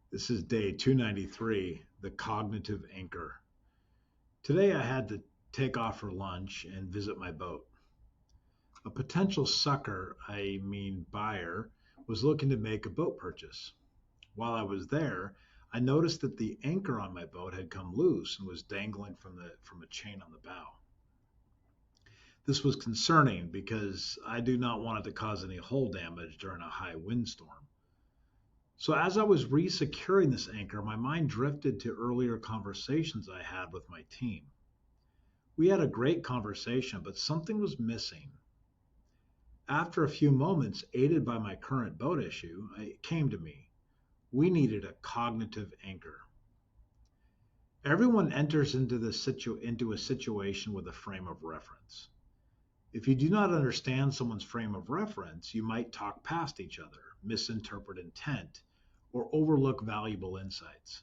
This is day 293, the cognitive anchor. Today I had to take off for lunch and visit my boat. A potential buyer, was looking to make a boat purchase. While I was there, I noticed that the anchor on my boat had come loose and was dangling from a chain on the bow. This was concerning because I do not want it to cause any hull damage during a high windstorm. So as I was resecuring this anchor, my mind drifted to earlier conversations I had with my team. We had a great conversation, but something was missing. After a few moments, aided by my current boat issue, it came to me. We needed a cognitive anchor. Everyone enters into a situation with a frame of reference. If you do not understand someone's frame of reference, you might talk past each other, misinterpret intent, or overlook valuable insights.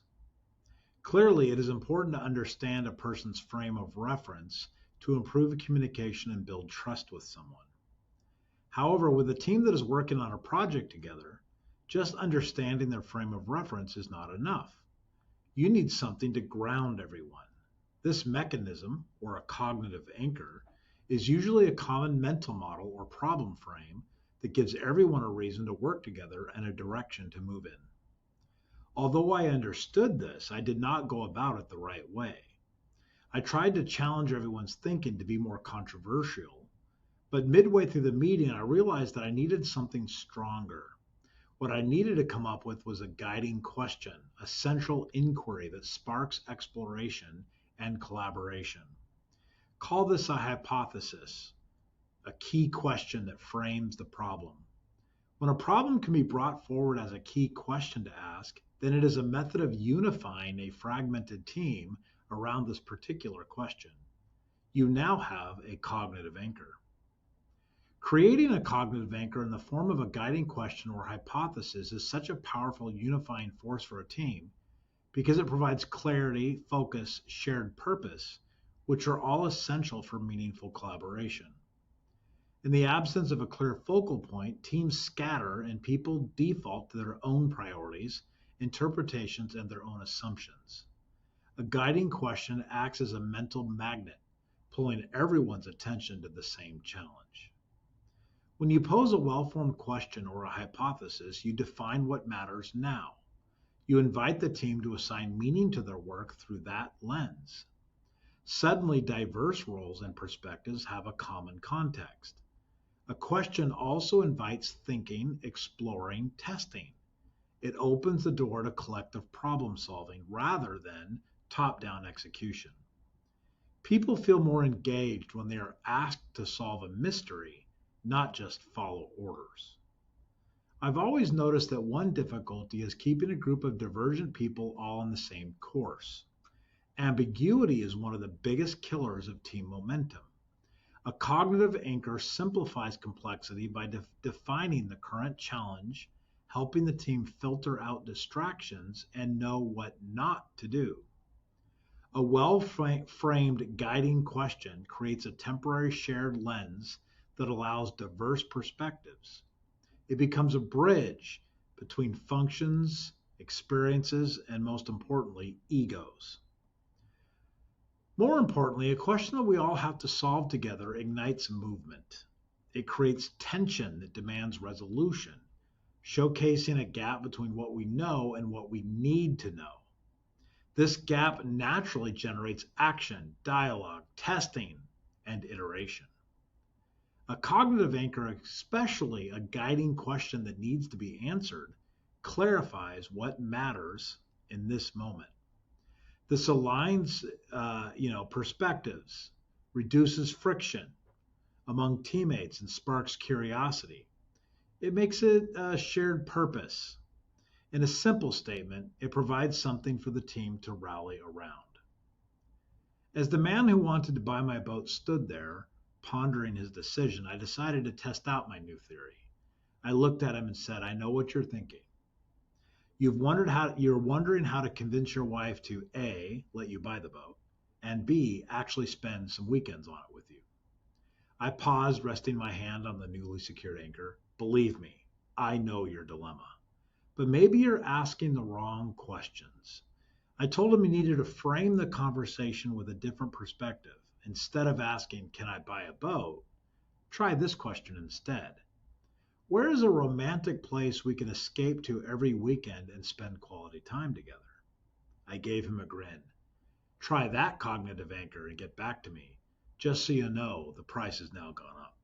Clearly, it is important to understand a person's frame of reference to improve communication and build trust with someone. However, with a team that is working on a project together, just understanding their frame of reference is not enough. You need something to ground everyone. This mechanism, or a cognitive anchor, is usually a common mental model or problem frame that gives everyone a reason to work together and a direction to move in. Although I understood this, I did not go about it the right way. I tried to challenge everyone's thinking to be more controversial, but midway through the meeting, I realized that I needed something stronger. What I needed to come up with was a guiding question, a central inquiry that sparks exploration and collaboration. Call this a hypothesis, a key question that frames the problem. When a problem can be brought forward as a key question to ask, then it is a method of unifying a fragmented team around this particular question. You now have a cognitive anchor. Creating a cognitive anchor in the form of a guiding question or hypothesis is such a powerful unifying force for a team because it provides clarity, focus, shared purpose, which are all essential for meaningful collaboration. In the absence of a clear focal point, teams scatter and people default to their own priorities, interpretations, and their own assumptions. A guiding question acts as a mental magnet, pulling everyone's attention to the same challenge. When you pose a well-formed question or a hypothesis, you define what matters now. You invite the team to assign meaning to their work through that lens. Suddenly, diverse roles and perspectives have a common context. A question also invites thinking, exploring, testing. It opens the door to collective problem solving rather than top down execution. People feel more engaged when they are asked to solve a mystery, not just follow orders. I've always noticed that one difficulty is keeping a group of divergent people all on the same course. Ambiguity is one of the biggest killers of team momentum. A cognitive anchor simplifies complexity by defining the current challenge, helping the team filter out distractions and know what not to do. A well-framed guiding question creates a temporary shared lens that allows diverse perspectives. It becomes a bridge between functions, experiences, and most importantly, egos. More importantly, a question that we all have to solve together ignites movement. It creates tension that demands resolution, showcasing a gap between what we know and what we need to know. This gap naturally generates action, dialogue, testing, and iteration. A cognitive anchor, especially a guiding question that needs to be answered, clarifies what matters in this moment. This aligns, perspectives, reduces friction among teammates, and sparks curiosity. It makes it a shared purpose. In a simple statement, it provides something for the team to rally around. As the man who wanted to buy my boat stood there, pondering his decision, I decided to test out my new theory. I looked at him and said, I know what you're thinking. You're wondering how to convince your wife to A, let you buy the boat, and B, actually spend some weekends on it with you. I paused, resting my hand on the newly secured anchor. Believe me, I know your dilemma. but maybe you're asking the wrong questions. I told him he needed to frame the conversation with a different perspective. Instead of asking, "Can I buy a boat?" try this question instead: "Where is a romantic place we can escape to every weekend and spend quality time together?" I gave him a grin. Try that cognitive anchor and get back to me. Just so you know, the price has now gone up.